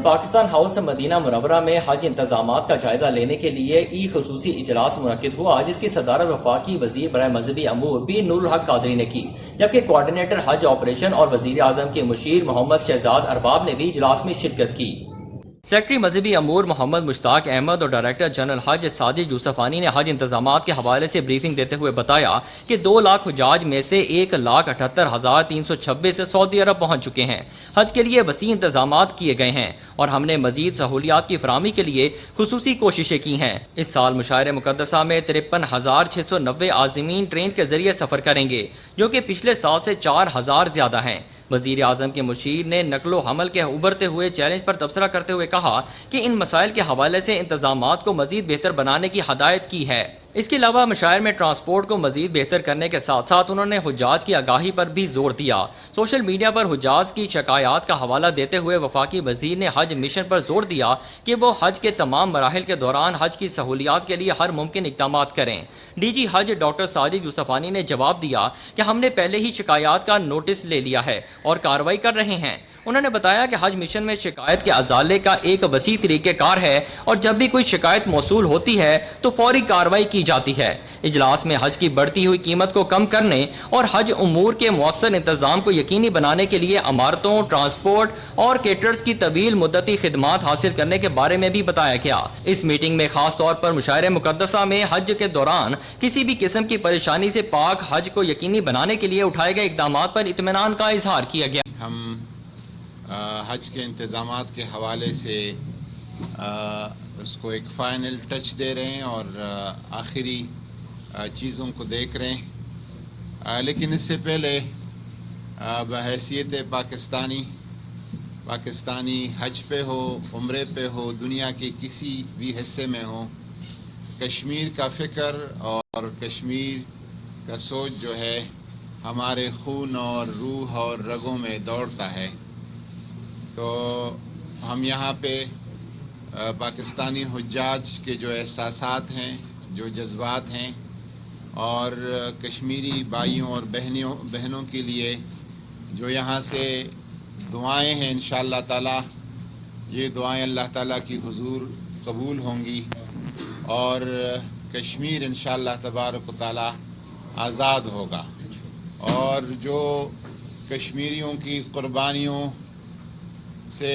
ناظرین، پاکستان ہاؤس مدینہ منورہ میں حج انتظامات کا جائزہ لینے کے لیے خصوصی اجلاس منعقد ہوا، جس کی صدارت وفاقی وزیر برائے مذہبی امور پیر نور الحق قادری نے کی، جبکہ کوارڈینیٹر حج آپریشن اور وزیر اعظم کے مشیر محمد شہزاد ارباب نے بھی اجلاس میں شرکت کی۔ سیکرٹری مذہبی امور محمد مشتاق احمد اور ڈائریکٹر جنرل حج ساجد یوسفانی نے حج انتظامات کے حوالے سے بریفنگ دیتے ہوئے بتایا کہ 2 لاکھ حجاج میں سے 1,78,326 سعودی عرب پہنچ چکے ہیں۔ حج کے لیے وسیع انتظامات کیے گئے ہیں اور ہم نے مزید سہولیات کی فراہمی کے لیے خصوصی کوششیں کی ہیں۔ اس سال مشاعر مقدسہ میں 53,690 عازمین ٹرین کے ذریعے سفر کریں گے، جو کہ پچھلے سال سے 4,000 زیادہ ہیں۔ وزیر اعظم کے مشیر نے نقل و حمل کے ابھرتے ہوئے چیلنج پر تبصرہ کرتے ہوئے کہا کہ ان مسائل کے حوالے سے انتظامات کو مزید بہتر بنانے کی ہدایت کی ہے۔ اس کے علاوہ مشاعر میں ٹرانسپورٹ کو مزید بہتر کرنے کے ساتھ ساتھ انہوں نے حجاج کی آگاہی پر بھی زور دیا۔ سوشل میڈیا پر حجاج کی شکایات کا حوالہ دیتے ہوئے وفاقی وزیر نے حج مشن پر زور دیا کہ وہ حج کے تمام مراحل کے دوران حج کی سہولیات کے لیے ہر ممکن اقدامات کریں۔ ڈی جی حج ڈاکٹر ساجد یوسفانی نے جواب دیا کہ ہم نے پہلے ہی شکایات کا نوٹس لے لیا ہے اور کارروائی کر رہے ہیں۔ انہوں نے بتایا کہ حج مشن میں شکایت کے ازالے کا ایک وسیع طریقہ کار ہے اور جب بھی کوئی شکایت موصول ہوتی ہے تو فوری کارروائی کی جاتی ہے۔ اجلاس میں حج کی بڑھتی ہوئی قیمت کو کم کرنے اور حج امور کے مؤثر انتظام کو یقینی بنانے کے لیے عمارتوں، ٹرانسپورٹ اور کیٹرز کی طویل مدتی خدمات حاصل کرنے کے بارے میں بھی بتایا گیا۔ اس میٹنگ میں خاص طور پر مشاعر مقدسہ میں حج کے دوران کسی بھی قسم کی پریشانی سے پاک حج کو یقینی بنانے کے لیے اٹھائے گئے اقدامات پر اطمینان کا اظہار کیا گیا۔ ہم حج کے انتظامات کے حوالے سے اس کو ایک فائنل ٹچ دے رہے ہیں اور آخری چیزوں کو دیکھ رہے ہیں، لیکن اس سے پہلے بحیثیت پاکستانی حج پہ ہو، عمرے پہ ہو، دنیا کے کسی بھی حصے میں ہو، کشمیر کا فکر اور کشمیر کا سوچ جو ہے ہمارے خون اور روح اور رگوں میں دوڑتا ہے۔ تو ہم یہاں پہ پاکستانی حجاج کے جو احساسات ہیں، جو جذبات ہیں، اور کشمیری بھائیوں اور بہنوں کے لیے جو یہاں سے دعائیں ہیں، انشاءاللہ تعالی یہ دعائیں اللہ تعالیٰ کی حضور قبول ہوں گی اور کشمیر انشاءاللہ تبارک و تعالی آزاد ہوگا، اور جو کشمیریوں کی قربانیوں سے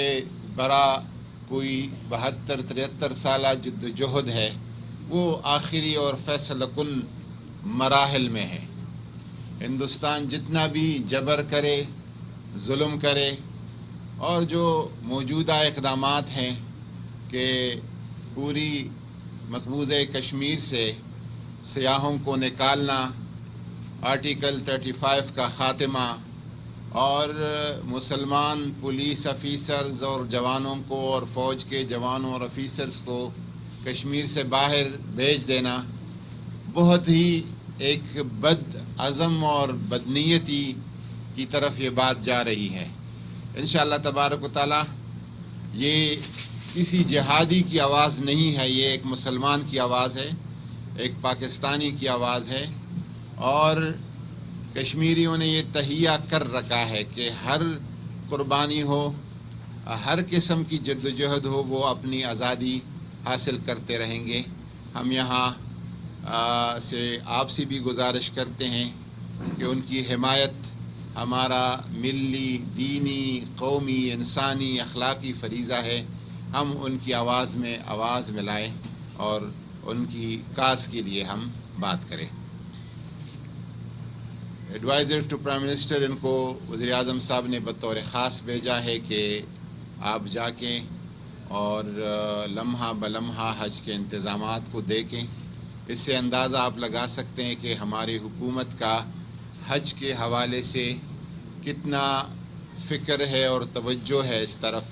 بڑا کوئی 72-73 سالہ جد و جہد ہے، وہ آخری اور فیصلہ کن مراحل میں ہے۔ ہندوستان جتنا بھی جبر کرے، ظلم کرے، اور جو موجودہ اقدامات ہیں کہ پوری مقبوضہ کشمیر سے سیاحوں کو نکالنا، آرٹیکل 35 کا خاتمہ، اور مسلمان پولیس آفیسرز اور جوانوں کو اور فوج کے جوانوں اور آفیسرز کو کشمیر سے باہر بھیج دینا، بہت ہی ایک بد عزم اور بدنیتی کی طرف یہ بات جا رہی ہے۔ انشاءاللہ تبارک و تعالی یہ کسی جہادی کی آواز نہیں ہے، یہ ایک مسلمان کی آواز ہے، ایک پاکستانی کی آواز ہے، اور کشمیریوں نے یہ تہیہ کر رکھا ہے کہ ہر قربانی ہو، ہر قسم کی جد و جہد ہو، وہ اپنی آزادی حاصل کرتے رہیں گے۔ ہم یہاں سے آپ سے بھی گزارش کرتے ہیں کہ ان کی حمایت ہمارا ملی، دینی، قومی، انسانی، اخلاقی فریضہ ہے۔ ہم ان کی آواز میں آواز ملائیں اور ان کی کاز کے لیے ہم بات کریں۔ ایڈوائزر ٹو پرائم منسٹر، ان کو وزیر اعظم صاحب نے بطور خاص بھیجا ہے کہ آپ جا کے اور لمحہ بلمحہ حج کے انتظامات کو دیکھیں۔ اس سے اندازہ آپ لگا سکتے ہیں کہ ہماری حکومت کا حج کے حوالے سے کتنا فکر ہے اور توجہ ہے اس طرف۔